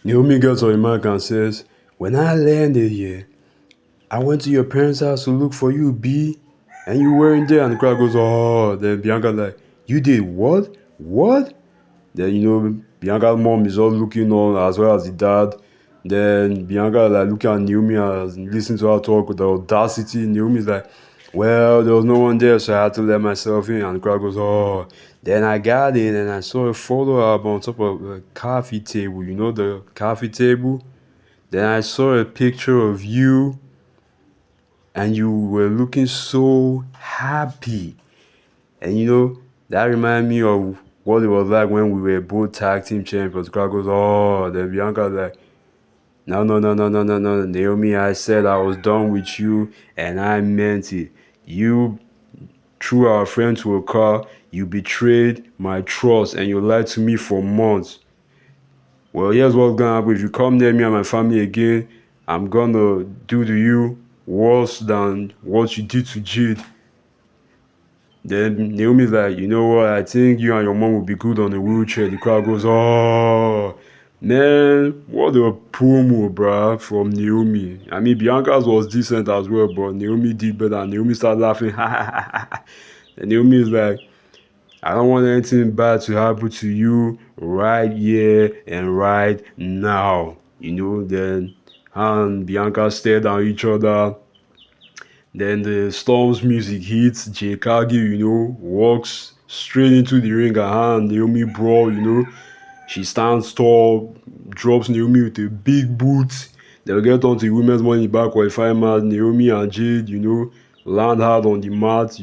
Naomi gets on the mic and says, "When I landed here, I went to your parents' house to look for you, B, and you weren't there." And the crowd goes, "Oh." Then Bianca like, "You did what? What?" Then Bianca's mom is all looking on as well as the dad. Then Bianca like looking at Naomi and listening to her talk with the audacity. Naomi's like, "Well, there was no one there, so I had to let myself in." And the crowd goes, "Oh." Then I got in and I saw a photo album on top of a coffee table. You know the coffee table? Then I saw a picture of you and you were looking so happy. And that reminded me of what it was like when we were both tag team champions. The crowd goes, "Oh." Then Bianca's like, "No, no, no, no, no, no, no. Naomi, I said I was done with you and I meant it. You threw our friend to a car, you betrayed my trust, and you lied to me for months. Well, here's what's gonna happen. If you come near me and my family again, I'm gonna do to you worse than what you did to Jade." Then Naomi's like, "You know what? I think you and your mom will be good on a wheelchair." The crowd goes, "Oh, man, what a promo, bruh, from Naomi." I mean, Bianca's was decent as well, but Naomi did better. Naomi started laughing. And Naomi's like, "I don't want anything bad to happen to you right here and right now." Then her and Bianca stared at each other. Then the Storm's music hits. Jay Cargill, walks straight into the ring and her and Naomi brawl. She stands tall, drops Naomi with a big boot. They'll get on to the women's money back qualifying match. Naomi and Jade, land hard on the mat.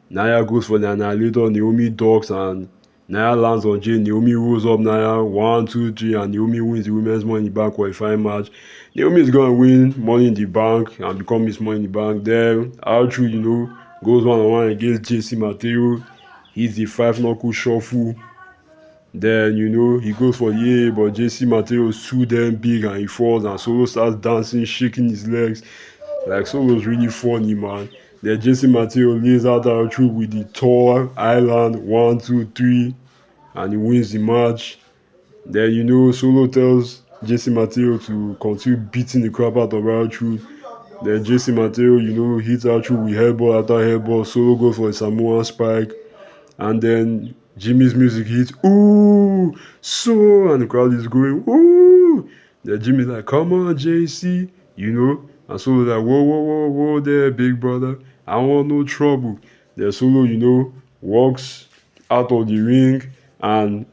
Naya goes for the annihilator. Naomi ducks and Naya lands on Jade. Naomi rolls up Naya. 1, 2, 3, and Naomi wins the women's money back qualifying match. Naomi is gonna win Money in the Bank and become Miss Money in the Bank. Then R-Truth, goes one-on-one against JC Mateo. He's the 5 knuckle shuffle. Then, he goes for the A, but JC Mateo is too damn big and he falls and Solo starts dancing, shaking his legs. Like, Solo's really funny, man. Then JC Mateo lays out our troop with the Thor Island 1, 2, 3 and he wins the match. Then, Solo tells JC Mateo to continue beating the crap out of our troop. Then JC Mateo, hits our troop with headbutt after headbutt. Solo goes for a Samoan spike. And then Jimmy's music hits, "Ooh, so," and the crowd is going, "Ooh." Then Jimmy's like, "Come on, JC," and Solo's like, "Whoa, whoa, whoa, whoa there, big brother. I don't want no trouble." Then Solo, walks out of the ring and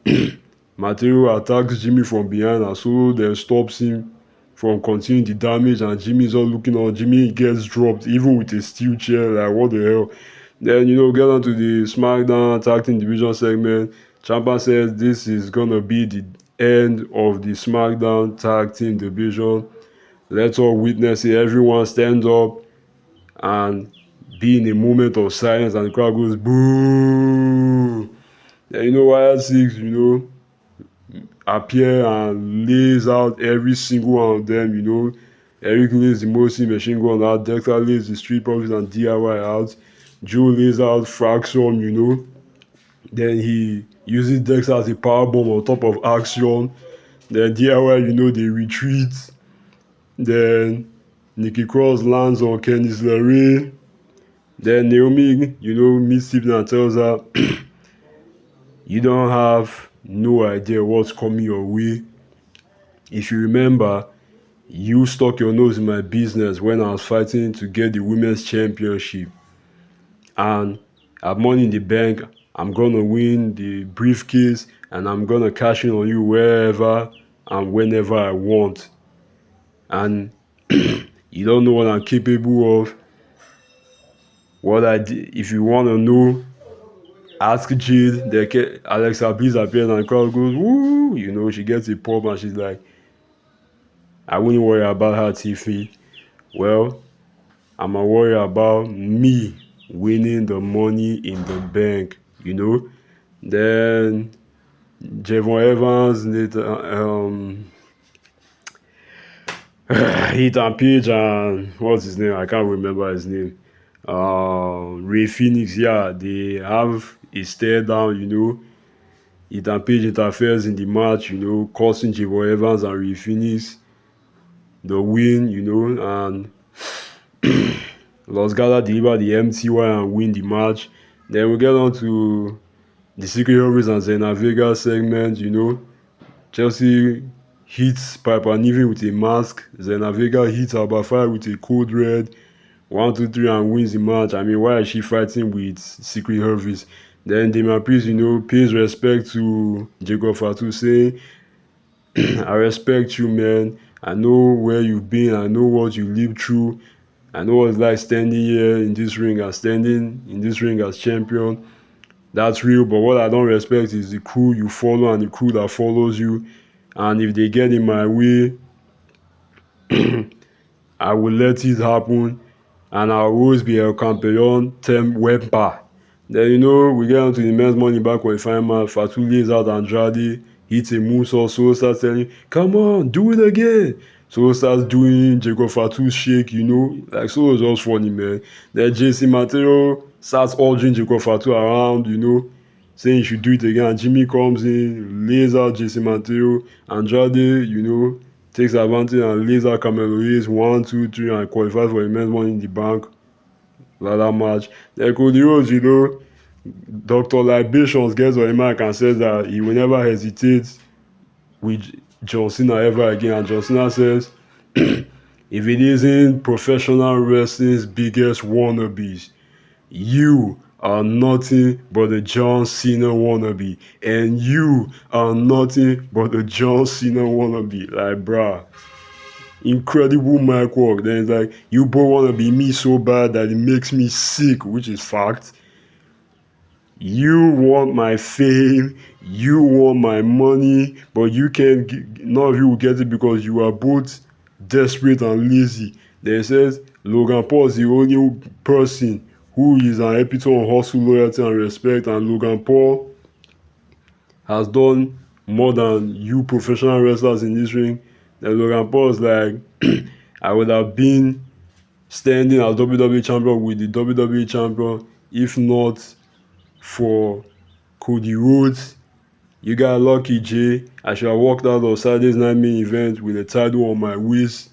Mateo attacks Jimmy from behind and Solo then stops him from continuing the damage and Jimmy's all looking on. Jimmy gets dropped even with a steel chair, like what the hell. Then get on to the SmackDown Tag Team Division segment. Ciampa says this is gonna be the end of the SmackDown Tag Team Division. Let's all witness it. Everyone stand up and be in a moment of silence and the crowd goes boo. Then Wyatt Six, appear and lays out every single one of them. Eric lays the Mosi machine gun out, Dexter lays the Street Profits and DIY out, Joe lays out Fraction. Then he uses Dexter as a power bomb on top of Action. Then DIY, they retreat. Then Nikki Cross lands on Candice LeRae. Then Naomi, meets Tiffany and tells her, "You don't have no idea what's coming your way. If you remember, you stuck your nose in my business when I was fighting to get the women's championship. And at Money in the Bank, I'm gonna win the briefcase and I'm gonna cash in on you wherever and whenever I want. And you don't know what I'm capable of. What I did, if you wanna know, ask Jade." Alexa Bliss appears and the crowd goes, "Woo!" She gets a pop and she's like, "I wouldn't worry about her, Tiffy. Well, I'm a worry about me winning the Money in the Bank." Then Javon Evans, Ethan Page, and what's his name? I can't remember his name. Ray Phoenix, yeah, they have a stare down. Ethan Page interferes in the match, costing Javon Evans and Rey Fenix the win, and Los Gala deliver the MTY and win the match. Then we get on to the Secret Service and Zelina Vega segment, Chelsea hits Piper Niven with a mask. Zelina Vega hits Alba Fyre with a code red. 1, 2, 3 and wins the match. I mean, why is she fighting with Secret Service? Then Damian Priest, pays respect to Jacob Fatu, saying, I respect you, man. I know where you've been. I know what you lived through. I know what it's like standing here in this ring and standing in this ring as champion. That's real, but what I don't respect is the crew you follow and the crew that follows you. And if they get in my way, I will let it happen. And I'll always be El Campeon Tem Wempa. Then, we get on to the men's Money Back qualifying match. Fatu lays out Andrade, hits a moonsault. Solo starts telling, come on, do it again. Solo starts doing Jacob Fatu's shake, Like, Solo is just funny, man. Then JC Mateo starts ordering Jacob Fatu around, saying he should do it again. And Jimmy comes in, lays out JC Mateo. Andrade, takes advantage and lays out Carmelo Hayes 1, 2, 3 and qualifies for the men's Money in the Bank ladder match. Then Cody Rhodes, Dr. Libations gets on the mic and says that he will never hesitate with John Cena ever again. And John Cena says, if it isn't professional wrestling's biggest wannabes, you are nothing but a John Cena wannabe. And you are nothing but a John Cena wannabe. Like, bruh. Incredible mic work. Then it's like, you both want to be me so bad that it makes me sick, which is fact. You want my fame, you want my money, but you can't, none of you will get it because you are both desperate and lazy. Then it says, Logan Paul is the only person who is an epitome of hustle, loyalty, and respect, and Logan Paul has done more than you professional wrestlers in this ring. Then Logan Paul is like, I would have been standing as WWE champion with the WWE champion if not for Cody Rhodes. You got lucky, Jay. I should have walked out of Saturday's night main event with a title on my waist.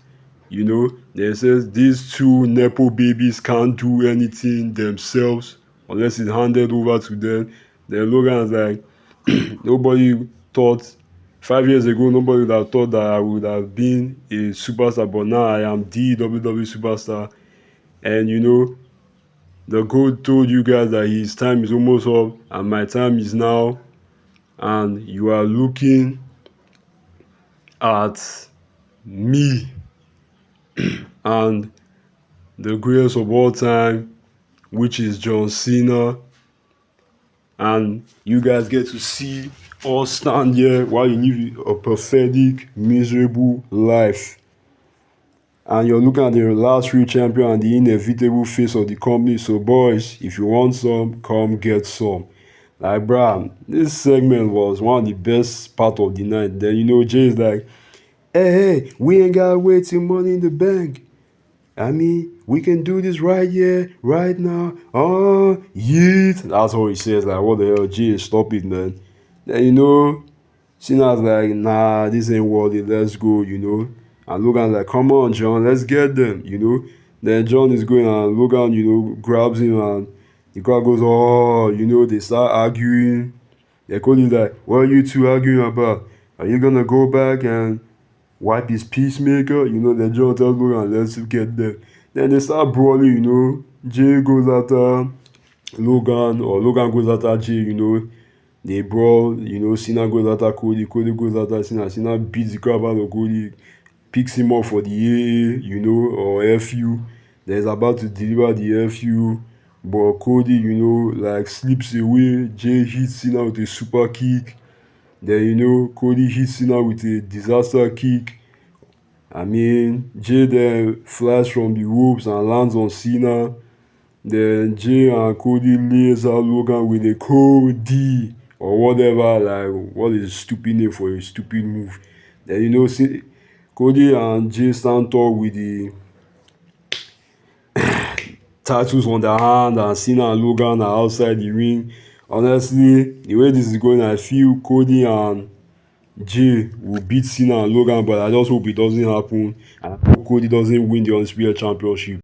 Then it says these two Nepo babies can't do anything themselves unless it's handed over to them. Then Logan's like, nobody thought 5 years ago, nobody would have thought that I would have been a superstar, but now I am the WWE superstar. And the GOAT told you guys that his time is almost up and my time is now. And you are looking at me and the greatest of all time, which is John Cena. And you guys get to see us stand here while you live a pathetic, miserable life. And you're looking at the last real champion and the inevitable face of the company. So boys, if you want some, come get some. Like, bruh, this segment was one of the best part of the night. Then, Jay's like, hey, we ain't gotta wait till Money in the Bank. I mean, we can do this right here, right now. Oh, yeet. That's what he says. Like, what the hell, Jay, stop it, man. Then, Cena's like, nah, this ain't worth it, let's go, And Logan's like, come on, John, let's get them, Then John is going and Logan, grabs him and the crowd goes, oh, they start arguing. Then Cody's like, what are you two arguing about? Are you gonna go back and wipe his peacemaker? Then John tells Logan, let's get them. Then they start brawling, Jay goes after Logan, or Logan goes after Jay, They brawl, Cena goes after Cody, Cody goes after Cena, Cena beats the crap out of Cody, picks him up for the AA, or FU. Then he's about to deliver the FU, but Cody, like slips away. Jay hits Cena with a super kick. Then, Cody hits Cena with a disaster kick. I mean, Jay then flies from the ropes and lands on Cena. Then Jay and Cody lays out Logan with a Cody or whatever, like what is a stupid name for a stupid move. Then Cody and Jay stand tall with the tattoos on their hand, and Cena and Logan are outside the ring. Honestly, the way this is going, I feel Cody and Jay will beat Cena and Logan, but I just hope it doesn't happen. And I hope Cody doesn't win the Undisputed Championship.